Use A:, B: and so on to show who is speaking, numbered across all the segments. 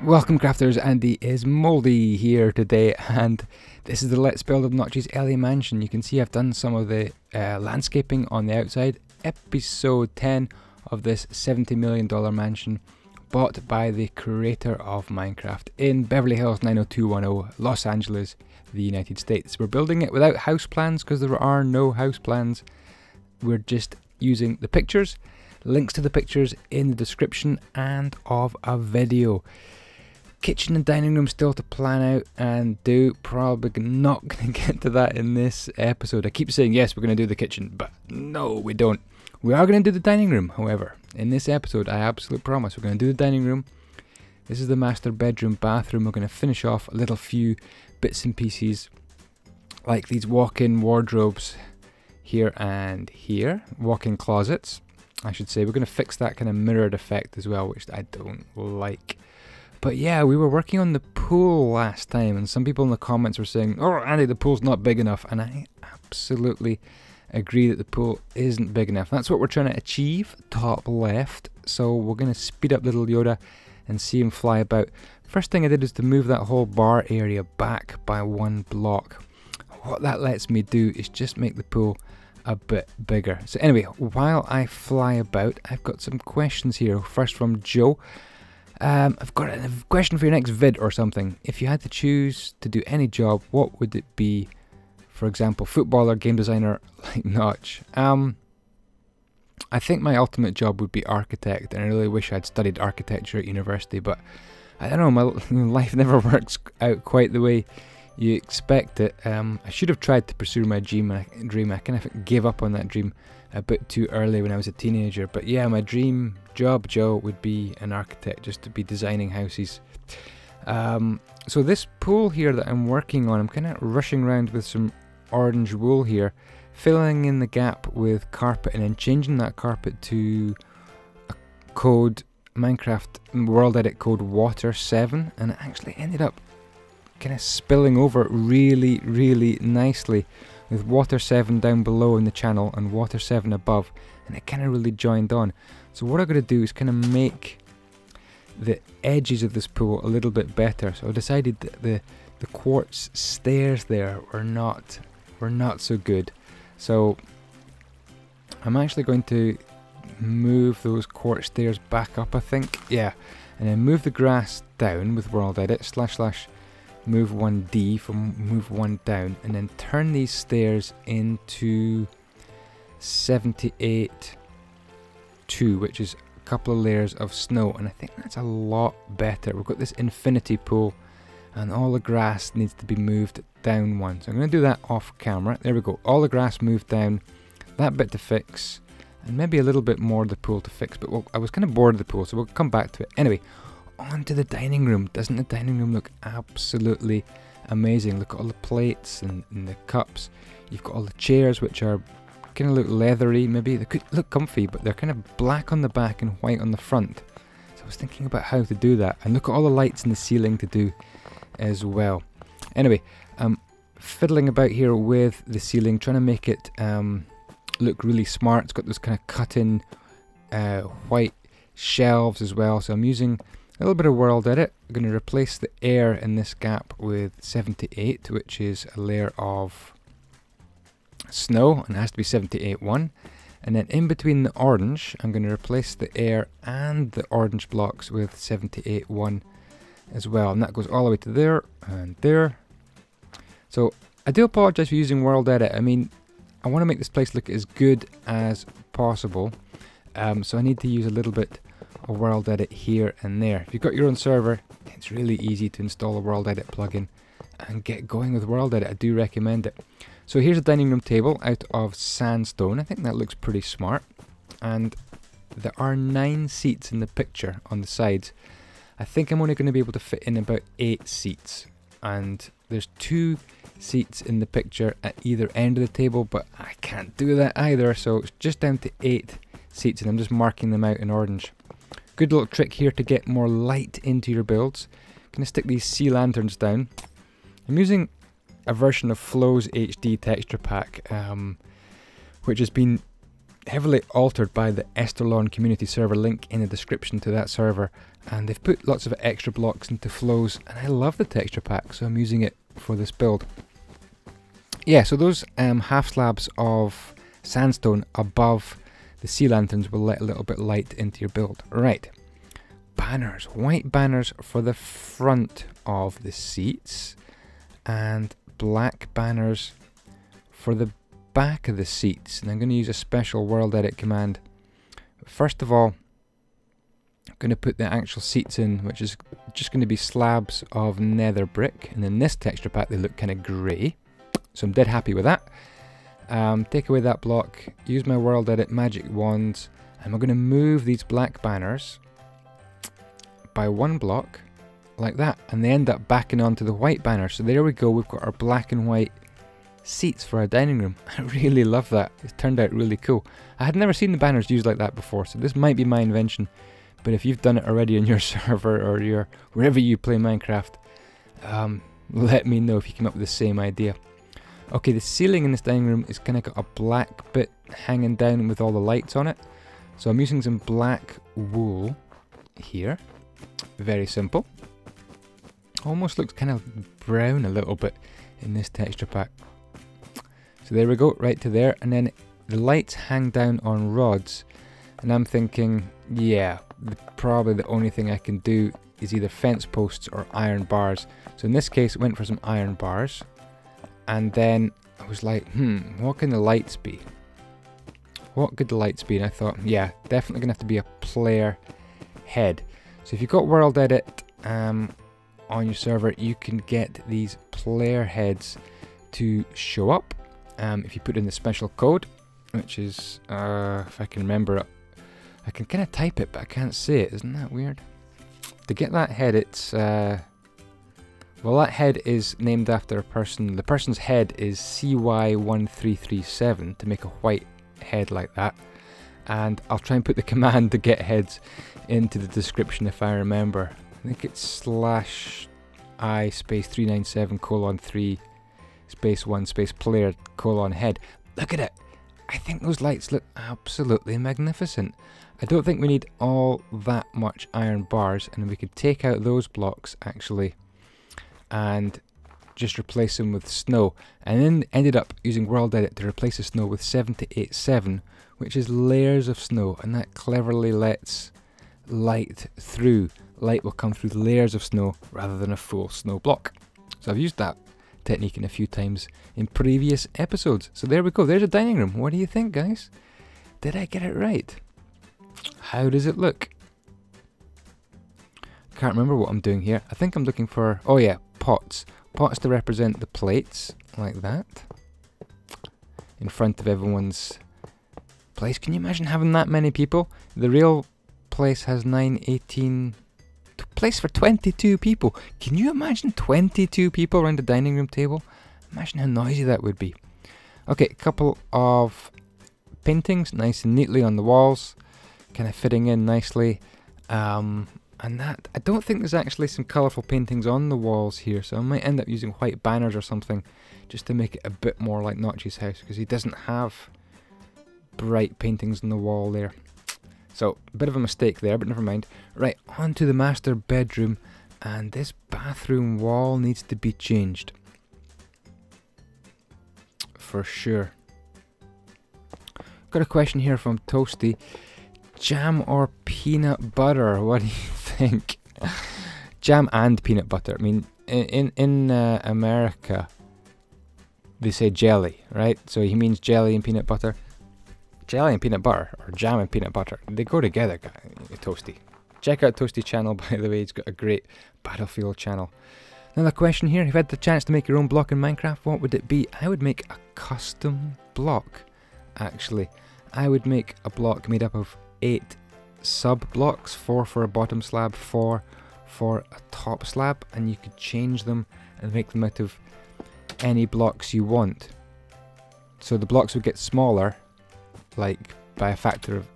A: Welcome crafters, Andy is Moldy here today, and this is the Let's Build Obnoxious LA Mansion. You can see I've done some of the landscaping on the outside. Episode 10 of this $70 million mansion bought by the creator of Minecraft in Beverly Hills 90210, Los Angeles, the United States. We're building it without house plans because there are no house plans. We're just using the pictures. Links to the pictures in the description and of a video. Kitchen and dining room still to plan out and do. Probably not going to get to that in this episode. I keep saying yes, we're going to do the kitchen, but no, we don't. We are going to do the dining room, however. In this episode, I absolutely promise we're going to do the dining room. This is the master bedroom, bathroom. We're going to finish off a little few bits and pieces, like these walk-in wardrobes here and here. Walk-in closets, I should say. We're going to fix that kind of mirrored effect as well, which I don't like. But yeah, we were working on the pool last time, and some people in the comments were saying, "Oh, Andy, the pool's not big enough." And I absolutely agree that the pool isn't big enough. That's what we're trying to achieve, top left. So we're going to speed up little Yoda and see him fly about. First thing I did is to move that whole bar area back by one block. What that lets me do is just make the pool a bit bigger. So anyway, while I fly about, I've got some questions here. First from Joe. I've got a question for your next vid or something. If you had to choose to do any job, what would it be? For example, footballer, game designer, like Notch. I think my ultimate job would be architect, and I really wish I'd studied architecture at university, but I don't know, my life never works out quite the way you expect it. I should have tried to pursue my dream. I kind of gave up on that dream a bit too early when I was a teenager. But yeah, my dream job, Joe, would be an architect, just to be designing houses. So this pool here that I'm working on, I'm kind of rushing around with some orange wool here, filling in the gap with carpet and then changing that carpet to a code, Minecraft World Edit code Water 7, and it actually ended up kind of spilling over really, really nicely, with Water 7 down below in the channel and Water 7 above, and it kind of really joined on. So what I'm going to do is kind of make the edges of this pool a little bit better. So I decided that the quartz stairs there were not so good. So I'm actually going to move those quartz stairs back up, I think. Yeah, and then move the grass down with World Edit / move 1D from move 1 down, and then turn these stairs into 78.2, which is a couple of layers of snow, and I think that's a lot better. We've got this infinity pool, and all the grass needs to be moved down one. So I'm going to do that off camera. There we go. All the grass moved down, that bit to fix, and maybe a little bit more of the pool to fix, but I was kind of bored of the pool, so we'll come back to it. Anyway, on to the dining room. Doesn't the dining room look absolutely amazing? Look at all the plates and the cups. You've got all the chairs, which are kind of look leathery. Maybe they could look comfy, but they're kind of black on the back and white on the front. So I was thinking about how to do that. And look at all the lights in the ceiling to do as well. Anyway, fiddling about here with the ceiling, trying to make it look really smart. It's got those kind of cut-in white shelves as well. So I'm using a little bit of World Edit. I'm going to replace the air in this gap with 78, which is a layer of snow, and it has to be 78.1. And then in between the orange, I'm going to replace the air and the orange blocks with 78.1 as well. And that goes all the way to there and there. So I do apologize for using World Edit. I mean, I want to make this place look as good as possible. So I need to use a little bit of World Edit here and there. If you've got your own server, it's really easy to install a World Edit plugin and get going with World Edit. I do recommend it. So here's a dining room table out of sandstone. I think that looks pretty smart. And there are 9 seats in the picture on the sides. I think I'm only going to be able to fit in about 8 seats. And there's 2 seats in the picture at either end of the table, but I can't do that either. So it's just down to 8 seats, and I'm just marking them out in orange. Good little trick here to get more light into your builds. I'm going to stick these sea lanterns down. I'm using a version of Flow's HD texture pack, which has been heavily altered by the Esterlon community server, link in the description to that server, and they've put lots of extra blocks into flows, and I love the texture pack, so I'm using it for this build. Yeah, so those half slabs of sandstone above the sea lanterns will let a little bit light into your build. Right, banners, white banners for the front of the seats, and black banners for the back of the seats, and I'm going to use a special world edit command. First of all, I'm going to put the actual seats in, which is just going to be slabs of nether brick, and in this texture pack they look kind of grey, so I'm dead happy with that. Take away that block, use my world edit magic wands, and we're going to move these black banners by one block like that, and they end up backing onto the white banner. So there we go, we've got our black and white seats for our dining room. I really love that. It turned out really cool. I had never seen the banners used like that before, so this might be my invention, but if you've done it already on your server or your wherever you play Minecraft, let me know if you came up with the same idea. Okay, the ceiling in this dining room is kind of got a black bit hanging down with all the lights on it, so I'm using some black wool here. Very simple. Almost looks kind of brown a little bit in this texture pack. So there we go, right to there, and then the lights hang down on rods, and I'm thinking, yeah, probably the only thing I can do is either fence posts or iron bars. So in this case, I went for some iron bars, and then I was like, what can the lights be? What could the lights be? And I thought, yeah, definitely gonna have to be a player head. So if you've got world edit on your server, you can get these player heads to show up. If you put in the special code, which is, if I can remember it, I can kind of type it, but I can't say it. Isn't that weird? To get that head, it's, well, that head is named after a person. The person's head is CY1337 to make a white head like that. And I'll try and put the command to get heads into the description if I remember. I think it's /I space 397:3 space 1 space player : head. Look at it! I think those lights look absolutely magnificent. I don't think we need all that much iron bars, and we could take out those blocks actually and just replace them with snow, and then ended up using world edit to replace the snow with 787, which is layers of snow, and that cleverly lets light through. Light will come through layers of snow rather than a full snow block. So I've used that technique in a few times in previous episodes. So there we go, there's a dining room. What do you think, guys? Did I get it right? How does it look? Can't remember what I'm doing here. I think I'm looking for, oh yeah, pots. Pots to represent the plates, like that, in front of everyone's place. Can you imagine having that many people? The real place has 9, 18, place for 22 people. Can you imagine 22 people around the dining room table? Imagine how noisy that would be. Okay, a couple of paintings, nice and neatly on the walls, kind of fitting in nicely. And that, I don't think there's actually some colourful paintings on the walls here, so I might end up using white banners or something just to make it a bit more like Notch's house, because he doesn't have bright paintings on the wall there. So, a bit of a mistake there, but never mind. Right, on to the master bedroom, and this bathroom wall needs to be changed. For sure. Got a question here from Toasty. Jam or peanut butter? What do you think? Jam and peanut butter. I mean, in America, they say jelly, right? So he means jelly and peanut butter. Jelly and peanut butter, or jam and peanut butter, they go together, Toasty. Check out Toasty's channel, by the way. He's got a great Battlefield channel. Another question here. If you had the chance to make your own block in Minecraft, what would it be? I would make a custom block, actually. I would make a block made up of 8 sub-blocks, 4 for a bottom slab, 4 for a top slab, and you could change them and make them out of any blocks you want. So the blocks would get smaller, like by a factor of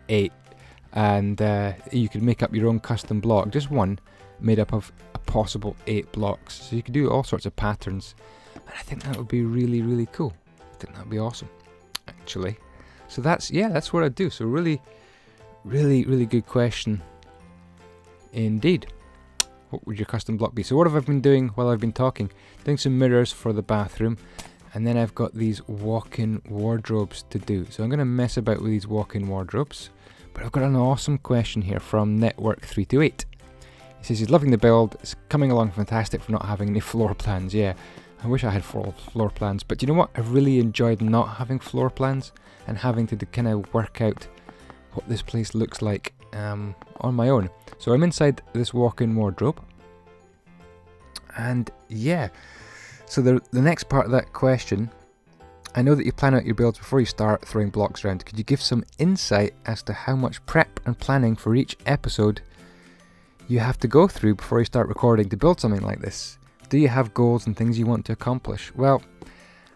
A: 8, and you could make up your own custom block, just one, made up of a possible 8 blocks. So you could do all sorts of patterns, and I think that would be really, really cool. I think that would be awesome, actually. So that's what I do. So really good question indeed. What would your custom block be? So what have I been doing while I've been talking? Doing some mirrors for the bathroom, and then I've got these walk-in wardrobes to do. So I'm going to mess about with these walk-in wardrobes, but I've got an awesome question here from Network328. He says he's loving the build, it's coming along fantastic for not having any floor plans. Yeah, I wish I had floor plans, but you know what? I've really enjoyed not having floor plans and having to kind of work out what this place looks like on my own. So I'm inside this walk-in wardrobe, and yeah, so the next part of that question, I know that you plan out your builds before you start throwing blocks around. Could you give some insight as to how much prep and planning for each episode you have to go through before you start recording to build something like this? Do you have goals and things you want to accomplish? Well,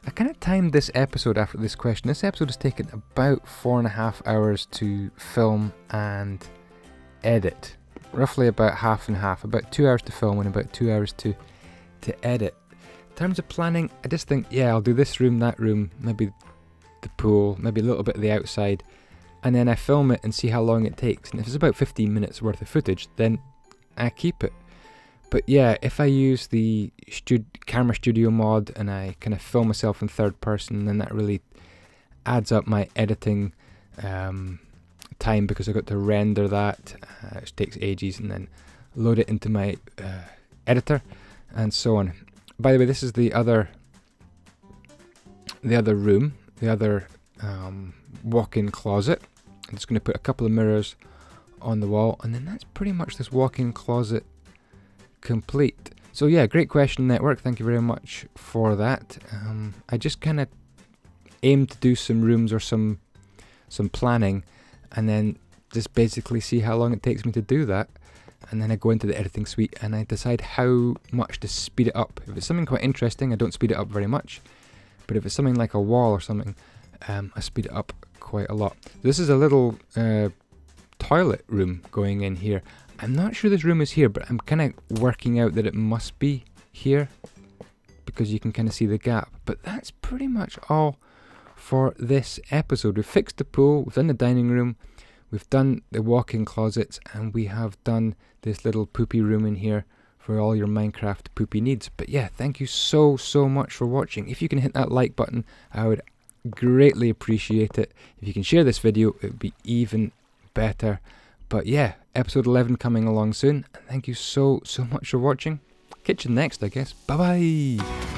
A: I kind of timed this episode after this question. This episode has taken about 4.5 hours to film and edit. Roughly about half and half. About 2 hours to film and about 2 hours to edit. In terms of planning, I just think, yeah, I'll do this room, that room, maybe the pool, maybe a little bit of the outside, and then I film it and see how long it takes. And if it's about 15 minutes worth of footage, then I keep it. But yeah, if I use the camera studio mod and I kind of film myself in third person, then that really adds up my editing time, because I've got to render that, which takes ages, and then load it into my editor and so on. By the way, this is the other room, the other walk-in closet. I'm just going to put a couple of mirrors on the wall, and then that's pretty much this walk-in closet complete. So yeah, great question, Network. Thank you very much for that. I just kind of aim to do some rooms or some planning, and then just basically see how long it takes me to do that, and then I go into the editing suite and I decide how much to speed it up. If it's something quite interesting, I don't speed it up very much, but if it's something like a wall or something, I speed it up quite a lot. This is a little toilet room going in here. I'm not sure this room is here, but I'm kind of working out that it must be here, because you can kind of see the gap. But that's pretty much all for this episode. We've fixed the pool, we've done the dining room, we've done the walk-in closets, and we have done this little poopy room in here for all your Minecraft poopy needs. But yeah, thank you so much for watching. If you can hit that like button, I would greatly appreciate it. If you can share this video, it would be even better. But yeah, episode 11 coming along soon. Thank you so much for watching. Catch you next, I guess. Bye bye.